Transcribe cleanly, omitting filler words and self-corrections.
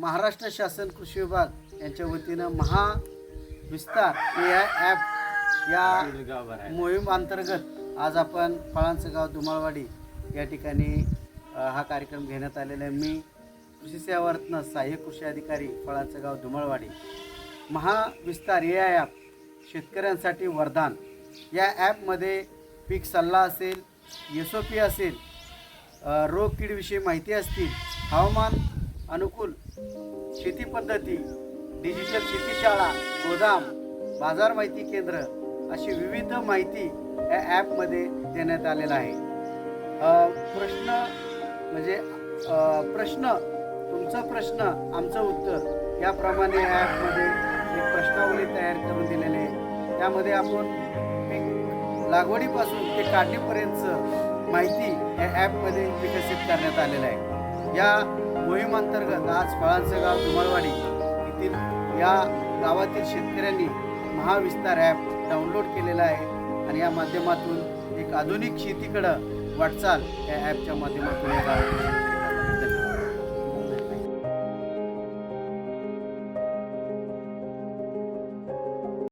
महाराष्ट्र शासन कृषी विभाग यांच्या वतीनं महाविस्तार AI ॲप या मोहीम अंतर्गत आज आपण फळांचं गाव धुमाळवाडी या ठिकाणी हा कार्यक्रम घेण्यात आलेला आहे। मी कृषी सेवा रत्न सहाय्यक कृषी अधिकारी फळांचं गाव धुमाळवाडी। महाविस्तार AI ॲप शेतकऱ्यांसाठी वरदान। या ॲपमध्ये पीक सल्ला असेल, SOP असेल, रोग कीडविषयी माहिती असतील, हवामान अनुकूल शेती पद्धती, डिजिटल शेतीशाळा, गोदाम, बाजार माहिती केंद्र अशी विविध माहिती या ॲपमध्ये देण्यात आलेला आहे। प्रश्न तुमचा प्रश्न आमचं उत्तर याप्रमाणे या ॲपमध्ये एक प्रश्नावली तयार करून दिलेली आहे। त्यामध्ये आपण पीक लागवडीपासून ते काढणीपर्यंत माहिती या ॲपमध्ये विकसित करण्यात आलेलं आहे। या मोहिमेअंतर्गत आज फळांचं गाव धुमाळवाडी येथील या गावातील शेतकऱ्यांनी महाविस्तार ॲप डाउनलोड केलेला आहे आणि या माध्यमातून एक आधुनिक शेतीकडे वाटचाल या ॲपच्या माध्यमातून